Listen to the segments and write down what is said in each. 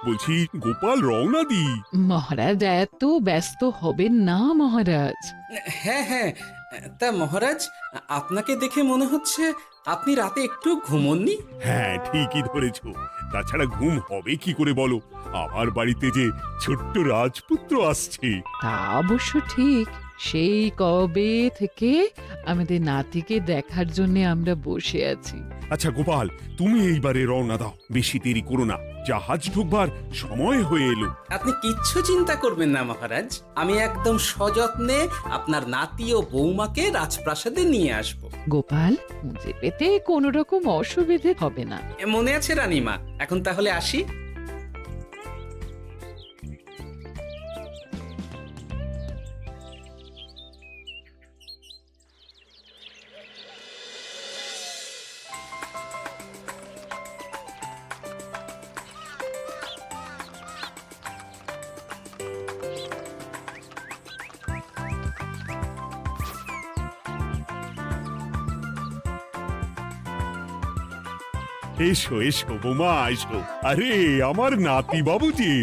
বলছি গোপাল রওনা দি। মহারাজ এত ব্যস্ত হবেন না মহারাজ। হ্যাঁ হ্যাঁ, তা মহারাজ, আপনাকে দেখে মনে হচ্ছে আপনি রাতে একটু ঘুমোননি। হ্যাঁ ঠিকই ধরেছ, তাছাড়া ঘুম হবে কি করে বলো, আমার বাড়িতে যে ছোট্ট রাজপুত্র আসছে। তা অবশ্য ঠিক, সেই কবে থেকে আমাদের নাতিকে দেখার জন্য আমরা বসে আছি। আচ্ছা গোপাল, তুমি এইবারে রওনা দাও, বেশি দেরি করো না, জাহাজ ঢুকবার সময় হয়ে এলো। আপনি কিচ্ছু চিন্তা করবেন না মহারাজ, আমি একদম সযত্নে আপনার নাতি ও বৌমাকে রাজপ্রাসাদে নিয়ে আসব। গোপাল, খুঁজে পেতে কোনো রকম অসুবিধে হবে না। মনে আছে রানীমা? এখন তাহলে আসি। এসো এসো বোমা এসো, আরে আমার নাতি বাবু যে।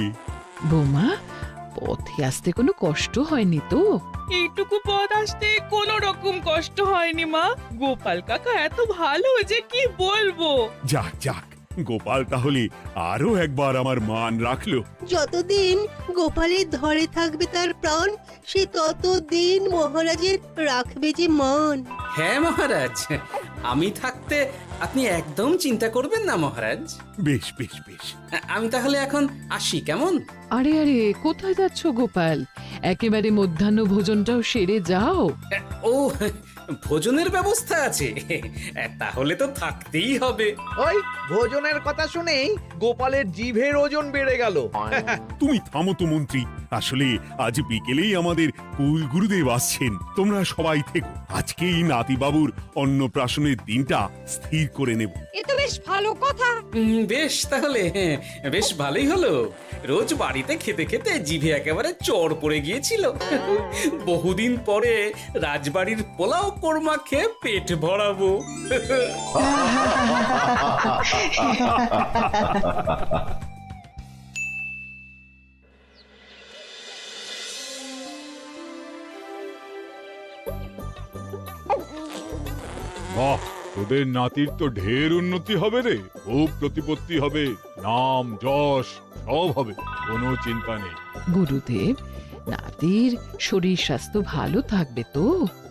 বৌমা, পথে আসতে কোনো কষ্ট হয়নি তো? এইটুকু পথ আসতে কোনো রকম কষ্ট হয়নি মা। গোপাল কাকা এত ভালো যে কি বলবো। যাক যাক, গোপাল তাহলে আরো একবার আমার মান রাখলো। যতদিন গোপালের ধরে থাকবে তার প্রাণ, সে ততদিন মহারাজের রাখবে যে মান। হ্যাঁ মহারাজ, আমি থাকতে আপনি একদম চিন্তা করবেন না মহারাজ। বেশ বেশ বেশ। আমি তাহলে এখন আসি, কেমন? আরে আরে, কোথায় যাচ্ছ গোপাল? একেবারে মধ্যাহ্ন ভোজনটাও সেরে যাও। ও, ভোজনের ব্যবস্থা আছে? তাহলে তো থাকতেই হবে। ওই ভোজনের কথা শুনেই গোপালের জিভের ওজন বেড়ে গেল। তুমি থামো তো মন্ত্রী, আসলে আজ বিকেলেই আমাদের কুল গুরুদেব আসছেন, তোমরা সবাই থেকো, আজকেই নাতি বাবুর অন্নপ্রাশনের দিনটা স্থির করে নেব। এ তো বেশ ভালো কথা। বেশ তাহলে, বেশ ভালোই হলো। রোজ বাড়িতে খেতে খেতে জিভে একেবারে চড় পড়ে গিয়েছিল। বহুদিন পরে রাজবাড়ির পোলাও কোরমা খেয়ে পেট ভরাবো। বাহ, তোদের নাতির তো ঢের উন্নতি হবে রে, খুব প্রতিপত্তি হবে, নাম যশ সব হবে, কোনো চিন্তা নেই। গুরুদেব, নাতির শরীর স্বাস্থ্য ভালো থাকবে তো?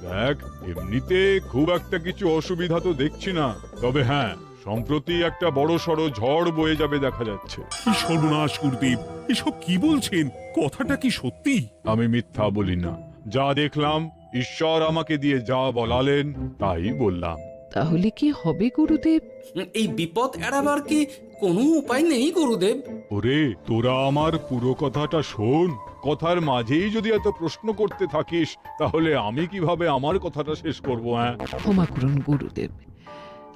দেখ, এমনিতে খুব একটা কিছু অসুবিধা তো দেখছি না, তবে হ্যাঁ, সম্প্রতি একটা বড় সড়ো ঝড় বয়ে যাবে দেখা যাচ্ছে। কি সর্বনাশ গুরুদেব, এসব কি বলছেন, কথাটা কি সত্যি? আমি মিথ্যা বলি না, যা দেখলাম, ঈশ্বর আমাকে দিয়ে যা বলালেন তাই বললাম। তাহলে কি হবে গুরুদেব? এই বিপদ এড়াবার কি কোনো উপায় নেই গুরুদেব? ওরে, তোরা আমার পুরো কথাটা শোন, কথার মাঝেই যদি এত প্রশ্ন করতে থাকিস তাহলে আমি কিভাবে আমার কথাটা শেষ করব? হ্যাঁ, ক্ষমা করুন গুরুদেব,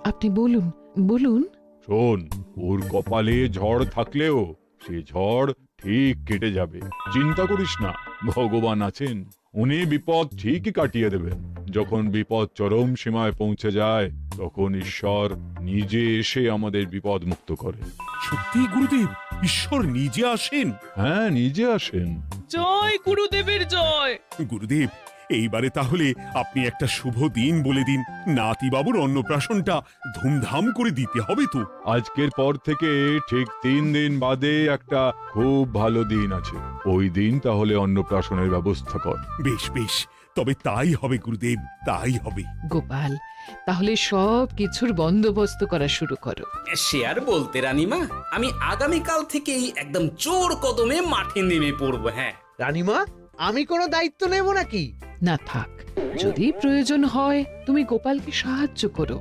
আপনি বলুন বলুন। শোন, ওর কপালে ঝড় থাকলেও সে ঝড় ঠিক কেটে যাবে, চিন্তা করিস না, ভগবান আছেন, উনি বিপদ ঠিকই কাটিয়ে দেবেন। যখন বিপদ চরম সীমায় পৌঁছে যায় তখন ঈশ্বর নিজে এসে আমাদের বিপদ মুক্ত করে। সত্যি গুরুদেব, ঈশ্বর নিজে আসেন? হ্যাঁ, নিজে আসেন। জয় গুরুদেবের জয়। গুরুদেব, এইবারে তাহলে আপনি একটা শুভ দিন বলে দিন, নাতি বাবুর অন্নপ্রাশনটা ধুমধাম করে দিতে হবে তো। আজকের পর থেকে ঠিক 3 দিন বাদে একটা খুব ভালো দিন আছে, ওই দিন তাহলে অন্নপ্রাশনের ব্যবস্থা কর। বেশ বেশ, তবে তাই হবে গুরুদেব, তাই হবে। গোপাল, তাহলে সব কিছুর বন্দোবস্ত করা শুরু করো। সে আর বলতে রানীমা, আমি আগামীকাল থেকেই একদম জোর কদমে মাঠে নেমে পড়বো। হ্যাঁ রানীমা, আমি কোনো দায়িত্ব নেব নাকি? না থাক, যদি প্রয়োজন হয় তুমি গোপালকে সাহায্য করো।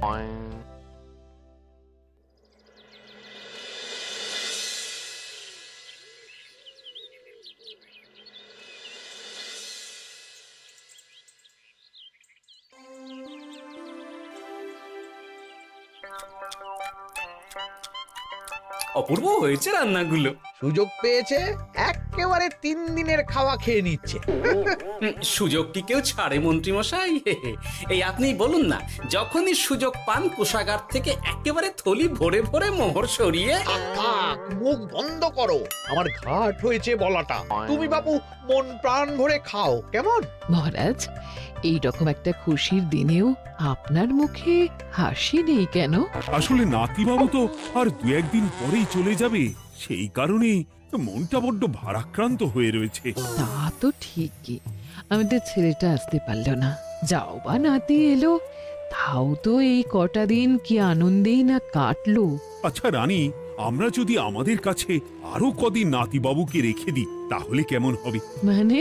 অপূর্ব হয়েছে রান্নাগুলো। সুযোগ পেয়েছে, একেবারে 3 দিনের খাওয়া খেয়ে নিচ্ছে। সুযোগ কি কেউ ছাড়ে মন্ত্রী মশাই? এই আপনি বলুন না, যখনই সুযোগ পান কোষাগার থেকে একেবারে থলি ভরে ভরে মোহর সরিয়ে। থাক মুখ বন্ধ করো। আমার ঘাট হয়েছে বলাটা। তুমি বাবু মন প্রাণ ভরে খাও, কেমন? মহারাজ, এইরকম একটা খুশির দিনেও আপনার মুখে হাসি নেই কেন? আসলে নাতিবাবু তো আর দু একদিন পরেই চলে যাবে, সেই কারণেই মনটা বড্ড ভারাক্রান্ত হয়ে রয়েছে। তা তো ঠিকই, আমাদের ছেলেটা আসতে পারল না। যাও বা নাতি এলো, তাও তো এই কটা দিন কি আনন্দেই না কাটলো। আচ্ছা রানী, আমরা যদি আমাদের কাছে আরো কদিন নাতিবাবুকে রেখে দিই তাহলে কেমন হবে? মানে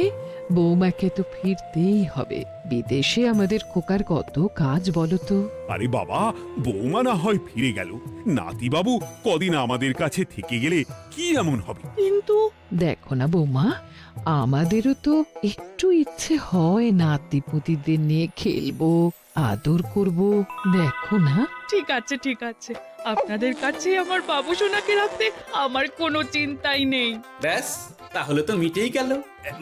বৌমাকে তো ফিরতেই হবে। বিদেশে আমাদের খোকার কত কাজ বলো তো। আরে বাবা, বৌমা না হয় ফিরে গেল, নাতিবাবু কদিন আমাদের কাছে থেকে গেলে কি এমন হবে? কিন্তু দেখো না বৌমা, আমাদেরও তো একটু ইচ্ছে হয় নাতিপুতিদের নিয়ে খেলবো, আদর করব। দেখো না। ঠিক আছে ঠিক আছে, আপনাদের কাছে আমার বাবু সোনাকে রাখতে আমার কোনো চিন্তাই নেই। ব্যাস, তাহলে তো মিটেই গেল।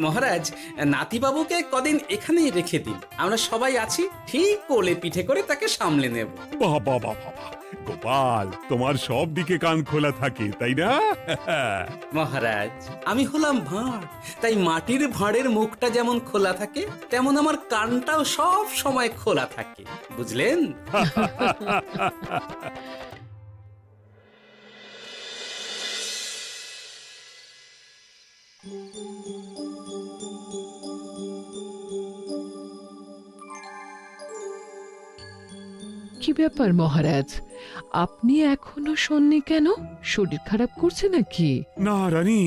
মহারাজ, নাতিবাবুকে কদিন এখানেই রেখে দিন, আমরা সবাই আছি, ঠিক কোলে পিঠে করে তাকে সামলে নেব। বাবা বাবা বাবা, গোপাল তোমার সব দিকে কান খোলা থাকে তাই না? মহারাজ, আমি হলাম ভাঁড়, তাই মাটির ভাঁড়ের মুখটা যেমন খোলা থাকে তেমন আমার কানটাও সব সময় খোলা থাকে, বুঝলেন? কি ব্যাপার মহারাজ, আপনি এখনো শোননি কেন? শরীর খারাপ করছে নাকি? না রানী,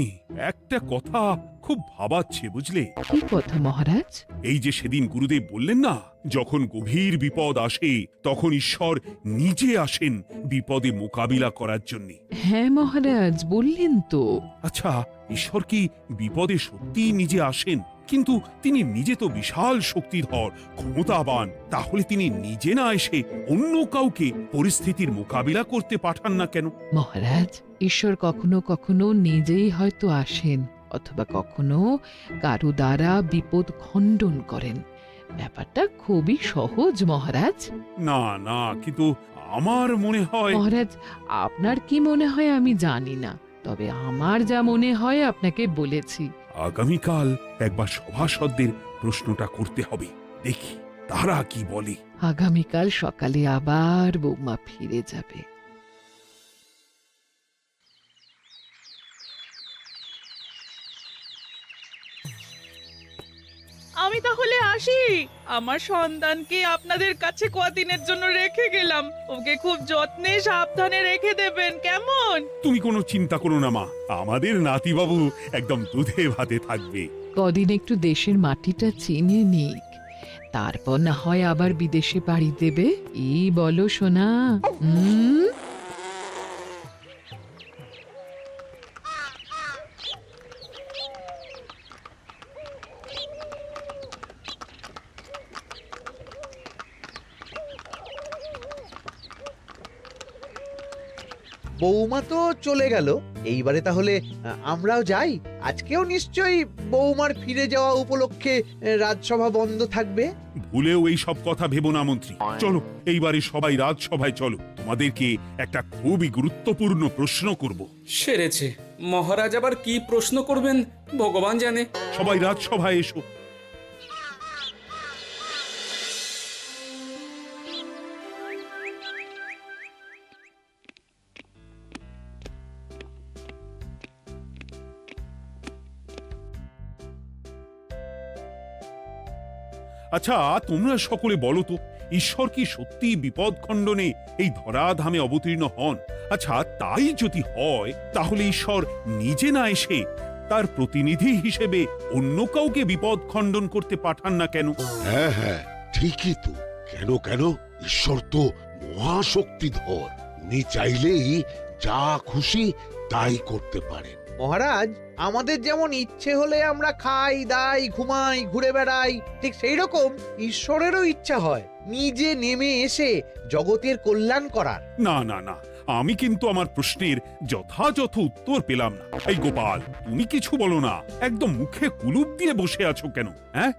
একটা কথা খুব ভাবাচ্ছে বুঝলে। কি কথা মহারাজ? এই যে সেদিন গুরুদেব বললেন না, যখন গভীর বিপদ আসে তখন ঈশ্বর নিজে আসেন বিপদে মোকাবিলা করার জন্য। হ্যাঁ মহারাজ, বললেন তো। আচ্ছা, ঈশ্বর কি বিপদে সত্যিই নিজে আসেন? কিন্তু তিনি নিজে তো বিশাল শক্তিধর, ক্ষমতাবান, তাহলে তিনি নিজে না এসে অন্য কাউকে পরিস্থিতির মোকাবিলা করতে পাঠান না কেন? মহারাজ, ঈশ্বর কখনো কখনো নিজেই হয়তো আসেন, অথবা কখনো কারো দ্বারা বিপদ খণ্ডন করেন। ব্যাপারটা খুবই সহজ মহারাজ। না না, কিন্তু আমার মনে হয়। মহারাজ, আপনার কি মনে হয় আমি জানি না, তবে আমার যা মনে হয় আপনাকে বলেছি। আগামীকাল একবার সভাসদদের প্রশ্নটা করতে হবে, দেখি তারা কি বলে। আগামীকাল সকালে আবার বৌমা ফিরে যাবে। আমি তাহলে আসি। আমার সন্তানকে আপনাদের কাছে কদিনের জন্য রেখে গেলাম, ওকে খুব যত্নে সাবধানে রেখে দেবেন, কেমন? তুমি কোনো চিন্তা করো না মা, আমাদের নাতিবাবু একদম দুধে ভাতে থাকবে। কদিন একটু দেশের মাটিটা চিনে নিক, তারপর না হয় আবার বিদেশে পাড়ি দেবে। এই বলো সোনা। বৌমা তো চলে গেল, এইবারে তাহলে আমরাও যাই। আজকেও নিশ্চয়ই বৌমার ফিরে যাওয়া উপলক্ষে রাজসভা বন্ধ থাকবে। ভুলেও এই সব কথা ভেবো না মন্ত্রী। চলো এইবারে সবাই রাজসভায় চলো, তোমাদেরকে একটা খুবই গুরুত্বপূর্ণ প্রশ্ন করব। সেরেছে, মহারাজ আবার কি প্রশ্ন করবেন ভগবান জানে। সবাই রাজসভায় এসো। আচ্ছা, তোমরা সকলে বলো তো, ঈশ্বর কি সত্যি বিপদ খণ্ডনে এই ধরাধামে অবতীর্ণ হন? আচ্ছা, তাই যদি হয় তাহলে ঈশ্বর নিজে না এসে তার প্রতিনিধি হিসেবে অন্য কাউকে বিপদ খণ্ডন করতে পাঠান না কেন? হ্যাঁ হ্যাঁ, ঠিকই তো। কেন কেন, ঈশ্বর তো মহাশক্তিধর, উনি চাইলেই যা খুশি তাই করতে পারেন। মহারাজ, আমাদের যেমন ইচ্ছে হলে আমরা খাই দাই ঘুমাই ঘুরে বেড়াই, ঠিক সেই রকম ঈশ্বরেরও ইচ্ছা হয় নিজে নেমে এসে জগতের কল্যাণ করার। না না না, আমি কিন্তু আমার প্রশ্নের যথাযথ উত্তর পেলাম না। এই গোপাল, তুমি কিছু বলো না, একদম মুখে কুলুপ দিয়ে বসে আছো কেন? হ্যাঁ,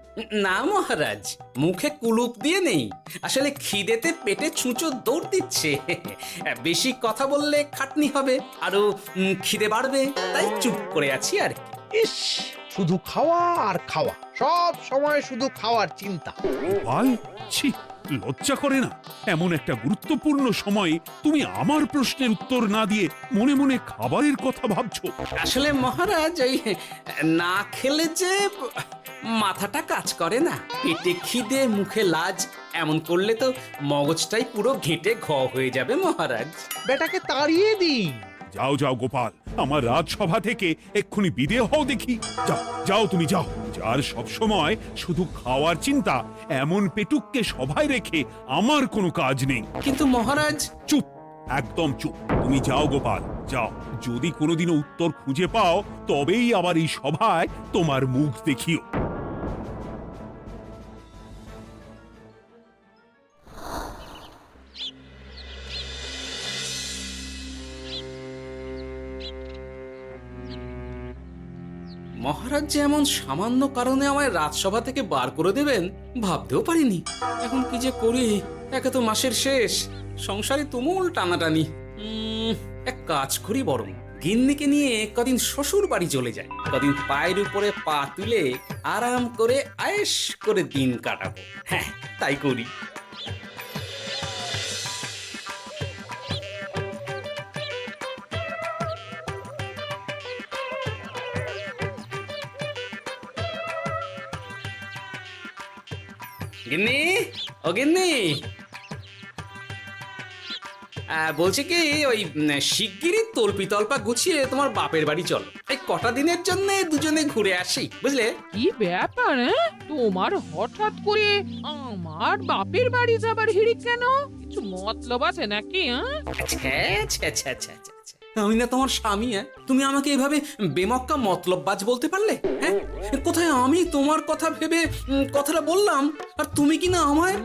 না মহারাজ, মুখে কুলুপ দিয়ে নেই, আসলে খিদেতে পেটে ছুঁচো দৌড় দিচ্ছে। বেশি কথা বললে খাটনি হবে, আরো খিদে বাড়বে, তাই চুপ করে আছি আর কি। ইস, শুধু খাওয়া আর খাওয়া, সব সময় শুধু খাওয়ার চিন্তা। গোপাল, ছি, লজ্জা করে না? এমন একটা গুরুত্বপূর্ণ সময়ে তুমি আমার প্রশ্নের উত্তর না দিয়ে মনে মনে খাবারের কথা ভাবছো। আসলে মহারাজ, ওই না খেলে যে মাথাটা কাজ করে না, পেটে খিদে মুখে লাজ, এমন করলে তো মগজটাই পুরো ঘেঁটে ঘ হয়ে যাবে মহারাজ। বেটাকে তাড়িয়ে দিন। যাও যাও গোপাল, আমার রাজসভা থেকে এক্ষুনি বিদে হও দেখি। যাও যাও, তুমি যাও। যার সব সময় শুধু খাওয়ার চিন্তা, এমন পেটুককে সভায় রেখে আমার কোনো কাজ নেই। কিন্তু মহারাজ, চুপ, একদম চুপ। তুমি যাও গোপাল, যাও। যদি কোনোদিনও উত্তর খুঁজে পাও, তবেই আবার এই সভায় তোমার মুখ দেখিও। মহারাজ যে এমন সামান্য কারণে আমায় রাজসভা থেকে বার করে দেবেন ভাবতেও পারিনি। এখন কি যে করি, একে তো মাসের শেষ, সংসারে তুমুল টানাটানি। এক কাজ করি বরং, গিন্নিকে নিয়ে কদিন শ্বশুর বাড়ি চলে যায়, কদিন পায়ের উপরে পা তুলে আরাম করে আয়েশ করে দিন কাটাবো। হ্যাঁ, তাই করি। গিন্নি, ও গিন্নি, বলছি কি, ওই শিগগিরই তল্পি তল্পা গুছিয়ে তোমার বাপের বাড়ি চলো। এই কটা দিনের জন্য দুজনে ঘুরে আসি, বুঝলে? কি ব্যাপার? তোমার হঠাৎ করে আমার বাপের বাড়ি যাবার হিড়িক কেন? কিছু মতলব আছে নাকি? আমি না তোমার স্বামী? তুমি আমাকে এভাবে বেমক্কা মতলববাজ বলতে পারলে? হ্যাঁ, কোথায় আমি তোমার কথা ভেবে কথাটা বললাম, আর তুমি কি না আমায়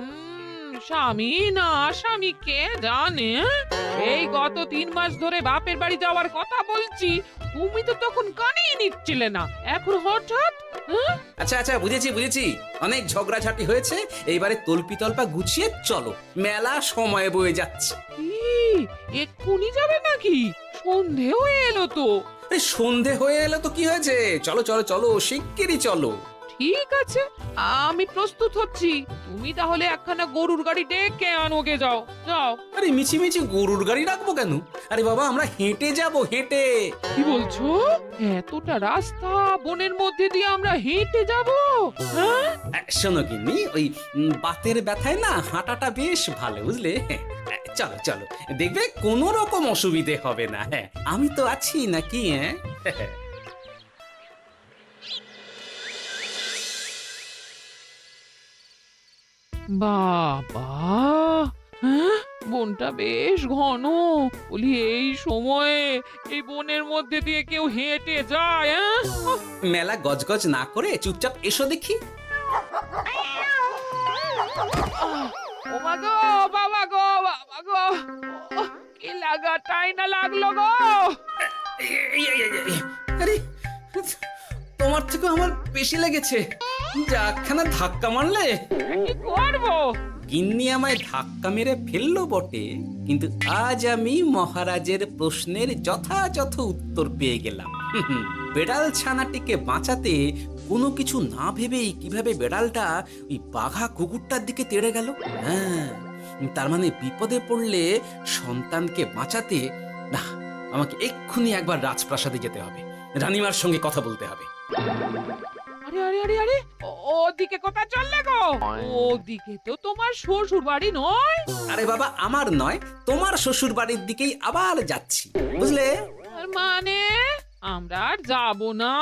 স্বামী না স্বামী কে জানে? এই গত 3 মাস ধরে বাপের বাড়ি যাওয়ার কথা বলছি, তুমি তো তখন কানেই নিচ্ছিলে না, এখন হঠাৎ? আচ্ছা আচ্ছা, বুঝেছি বুঝেছি, অনেক ঝগড়াঝাটি হয়েছে, এইবারে তল্পি তল্পা গুছিয়ে চলো, মেলা সময় বয়ে যাচ্ছে। কি এক্ষুনি যাবে নাকি? সন্ধে হয়ে এলো তো। সন্ধে হয়ে এলো তো কি হয়েছে, চলো চলো চলো, শিগগিরই চলো। ঠিক আছে, আমি প্রস্তুত হচ্ছি। তুমি তাহলে একখানা গরুর গাড়ি ডেকে আনোগে, যাও যাও। আরে মিছিমিছি গরুর গাড়ি রাখবো কেন? আরে বাবা, আমরা হেঁটে যাব, হেঁটে। কি বলছো? এতটা রাস্তা বনের মধ্যে দিয়ে আমরা হেঁটে যাব? হ্যাঁ, শোনো গিন্নি, ওই বাতের ব্যথায় না হাঁটাটা বেশ ভালো, বুঝলে? চলো চলো, দেখবে কোনো রকম অসুবিধে হবে না। হ্যাঁ, আমি তো আছি নাকি? হ্যাঁ, বাবা, হ্যাঁ, বনটা বেশ ঘন। বলি, এই সময়ে এই বনের মধ্যে দিয়ে কেউ হেঁটে যায়? মেলা গজগজ না করে চুপচাপ এসো দেখি। ও মা গো, বাবা গো, বাবা গো, কি লাগাটাই না লাগলো গো। আরে, তোমার থেকে আমার বেশি লেগেছে, যাখানা ধাক্কা মারলে। কি করবো? গিন্নি আমায় ধাক্কা মেরে ফেললো বটে, কিন্তু আজ আমি মহারাজের প্রশ্নের যথাযথ উত্তর পেয়ে গেলাম। বেড়াল ছানাটিকে বাঁচাতে কোনো কিছু না ভেবেই কিভাবে বেড়ালটা ওই বাঘা কুকুরটার দিকে তেড়ে গেল। হ্যাঁ, তার মানে বিপদে পড়লে সন্তানকে বাঁচাতে না, আমাকে এক্ষুনি একবার রাজপ্রাসাদে যেতে হবে, রানীমার সঙ্গে কথা বলতে হবে। আরে আরে আরে আরে, ওদিকে কোথায় চললে গো? ওদিকে তো তোমার শ্বশুর বাড়ি নয়। আরে বাবা, আমার নয়, তোমার শ্বশুর বাড়ির দিকেই আবার যাচ্ছি, বুঝলে? মানে আমরা আর যাবো না?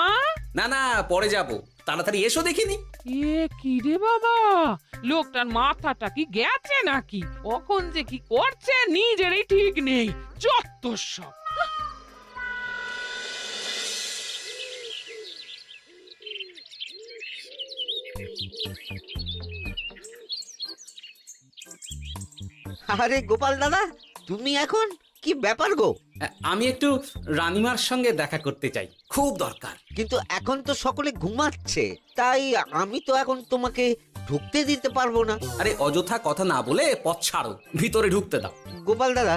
না না, পরে যাব, তাড়াতাড়ি এসো দেখিনি। এ কি রে বাবা, লোকটার মাথাটা কি গেছে নাকি? কখন যে কি করছে নিজেরই ঠিক নেই, যত সব। আরে গোপাল দাদা, তুমি এখন কি ব্যাপার গো? আমি একটু রানীমার সঙ্গে দেখা করতে চাই, খুব দরকার। কিন্তু এখন তো সকলে ঘুমাচ্ছে, তাই আমি তো এখন তোমাকে ঢুকতে দিতে পারবো না। আরে অযথা কথা না বলে পথ ছাড়ো, ভিতরে ঢুকতে দাও। গোপাল দাদা,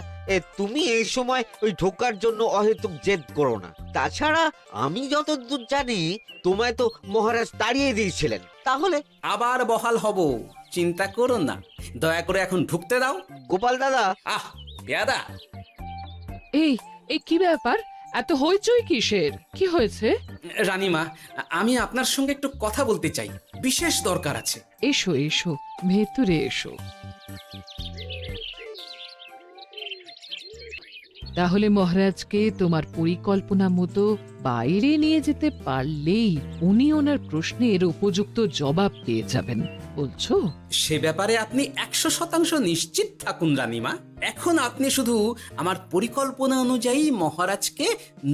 তুমি এই সময় ওই ঢোকার জন্য অহেতুক জেদ করো না। তাছাড়া আমি যতদূর জানি তোমায় তো মহারাজ তাড়িয়ে দিয়েছিলেন, তাহলে আবার বহাল হব, চিন্তা করো না। দয়া করে এখন ঢুকতে দাও। গোপাল দাদা। আহ পেয়াদা, এই এই কি ব্যাপার? এত হইচই কিসের? কি হয়েছে? রানীমা, আমি আপনার সঙ্গে একটু কথা বলতে চাই, বিশেষ দরকার আছে। এসো এসো, ভেতরে এসো। তাহলে মহারাজকে তোমার পরিকল্পনা মতো বাইরে নিয়ে যেতে পারলেই উনি ওনার প্রশ্নের উপযুক্ত জবাব পেয়ে যাবেন, বলছো? সে ব্যাপারে আপনি 100% নিশ্চিত থাকুন রানীমা। এখন আপনি শুধু আমার পরিকল্পনা অনুযায়ী মহারাজকে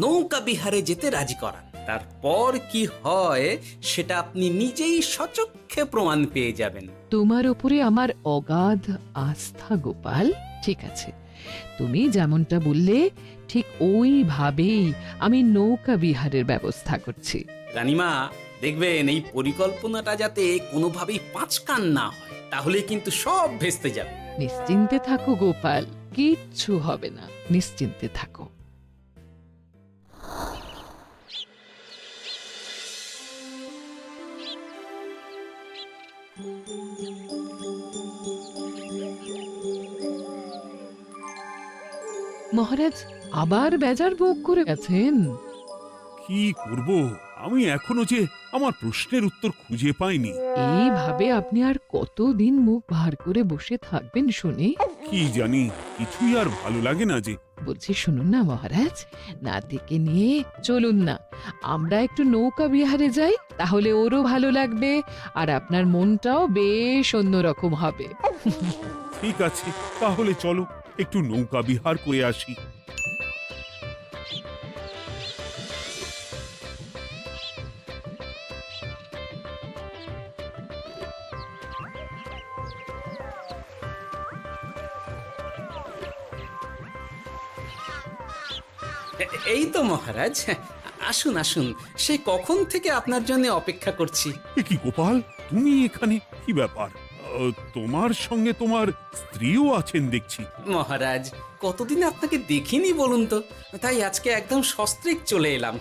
নৌকা বিহারে যেতে রাজি করান। তারপর কি হয় সেটা আপনি নিজেই সচক্ষে প্রমাণ পেয়ে যাবেন। তোমার উপরে আমার অগাধ আস্থা গোপাল। ঠিক আছে, তুমি যেমনটা বললে ঠিক ওইভাবেই আমি নৌকা বিহারের ব্যবস্থা করছি। রানীমা, দেখবেন এই পরিকল্পনাটা যাতে কোনোভাবেই পাঁচকান না হয়, তাহলে কিন্তু সব ভেস্তে যাবে। নিশ্চিন্তে থাকো গোপাল, কিচ্ছু হবে না, নিশ্চিন্তে থাকো। মহারাজ আবার বেজার ভোগ করে গেছেন। কি করব, আমি এখনো যে আমার প্রশ্নের উত্তর খুঁজে পাইনি। এইভাবে আপনি আর কতদিন মুখ ভার করে বসে থাকবেন শুনি? কি জানি, কিছুই আর ভালো লাগে না যে। বলছি শুনুন না মহারাজ, নাতিকে নিয়ে চলুন না, আমরা একটু নৌকা বিহারে যাই, তাহলে ওরও ভালো লাগবে আর আপনার মনটাও বেশ অন্যরকম হবে। ঠিক আছে, তাহলে চলো একটু নৌকা বিহার করে আসি। এই তো মহারাজ, আসুন আসুন, সে কখন থেকে আপনার জন্য অপেক্ষা করছি। এ কি গোপাল, তুমি এখানে? কি ব্যাপার? তোমার সঙ্গে তোমার স্ত্রীও আছেন দেখছি। মহারাজ, কতদিন আপনাকে দেখিনি বলুন তো, তাই আজকে একদম সস্ত্রীক চলে এলাম।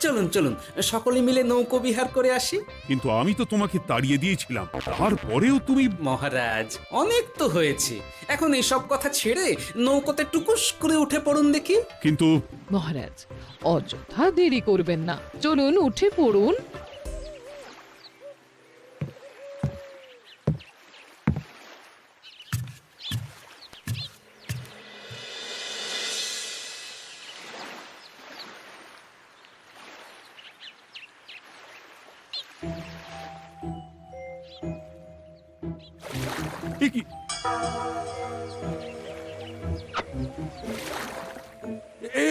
চলুন চলুন, সকলে মিলে নৌকো বিহার করে আসি। কিন্তু আমি তো তোমাকে তাড়িয়ে দিয়েছিলাম, তারপরেও তুমি। মহারাজ, অনেক তো হয়েছে, এখন এসব কথা ছেড়ে নৌকোতে টুকুস করে উঠে পড়ুন দেখি। কিন্তু মহারাজ অযথা দেরি করবেন না, চলুন উঠে পড়ুন। এ কি?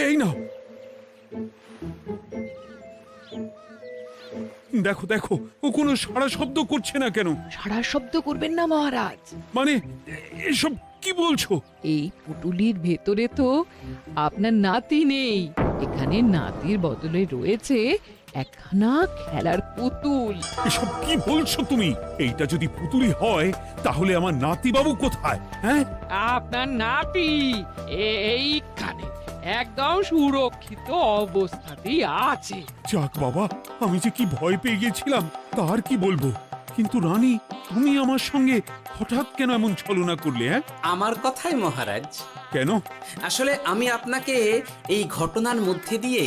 এই নাও, দেখো দেখো, ও কোনো সাড়া শব্দ করছে না কেন? সারা শব্দ করবেন না মহারাজ। মানে এসব কি বলছো? এই পুটুলির ভেতরে তো আপনার নাতি নেই, এখানে নাতির বদলে রয়েছে একখানা খেলার পুতুল। এসব কি বলছো তুমি? এইটা যদি পুতুলি হয় তাহলে আমার নাতি বাবু কোথায়? হ্যাঁ, আপনার নাতি এইখানে একদম সুরক্ষিত অবস্থাতেই আছে। যাক বাবা, আমি যে কি ভয় পেয়ে গেছিলাম তার কি বলবো। কিন্তু রানী, তুমি আমার সঙ্গে হঠাৎ কেন এমন ছলনা করলে? হ্যাঁ, আমার কথাই মহারাজ। কেন? আসলে আমি আপনাকে এই ঘটনার মধ্যে দিয়ে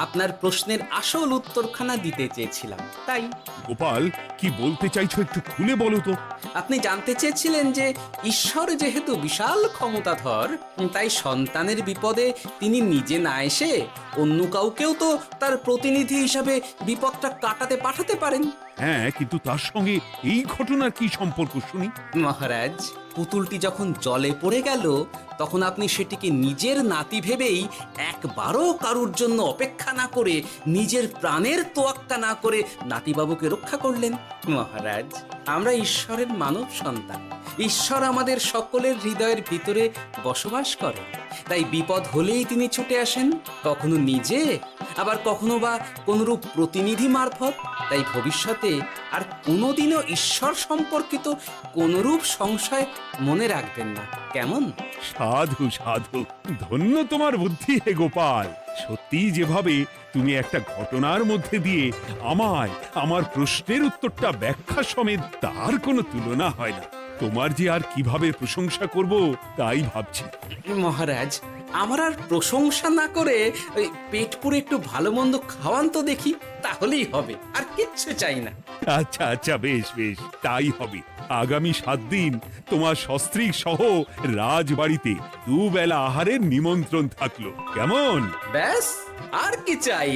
আপনার প্রশ্নের আসল উত্তরখানা দিতে চেয়েছিলাম, তাই। গোপাল, কি বলতে চাইছো একটু খুলে বলো তো। আপনি জানতে চেয়েছিলেন যে ঈশ্বর যেহেতু বিশাল ক্ষমতাধর, তাই সন্তানের বিপদে তিনি নিজে না এসে অন্য কাউকেও তো তার প্রতিনিধি হিসাবে বিপদটা কাটাতে পাঠাতে পারেন। হ্যাঁ, কিন্তু তার সঙ্গে এই ঘটনার কি সম্পর্ক শুনি? মহারাজ, পুতুলটি যখন জলে পড়ে গেল তখন আপনি সেটিকে নিজের নাতি ভেবেই একবারও কারুর জন্য অপেক্ষা না করে, নিজের প্রাণের তোয়াক্কা না করে নাতিবাবুকে রক্ষা করলেন। মহারাজ, আমরা ঈশ্বরের মানব সন্তান। ঈশ্বর আমাদের সকলের হৃদয়ের ভিতরে বসবাস করে, তাই বিপদ হলেই তিনি ছুটে আসেন, কখনো নিজে, আবার কখনো বা কোনরূপ প্রতিনিধি মারফত। তাই ভবিষ্যতে আর কোনোদিনও ঈশ্বর সম্পর্কিত কোনরূপ সংশয় মনে রাখবেন না, কেমন? সাধু সাধু, ধন্য তোমার বুদ্ধি হে গোপাল। সত্যি যেভাবে তুমি একটা ঘটনার মধ্যে দিয়ে আমায় আমার প্রশ্নের উত্তরটা ব্যাখ্যা সমেত, তার কোনো তুলনা হয় না। তোমার যে আর কিভাবে প্রশংসা করব তাই ভাবছি। মহারাজ, আমার আর প্রশংসা না করে ওই পেট পুরে একটু ভালো মন্দ খাওয়ান তো দেখি, তাহলেই হবে, আর কিচ্ছু চাই না। আচ্ছা আচ্ছা, বেশ বেশ, তাই হবে। আগামী 7 দিন তোমার সস্ত্রীক সহ রাজবাড়িতে দুবেলা আহারের নিমন্ত্রণ থাকলো, কেমন? ব্যাস, আর কি চাই?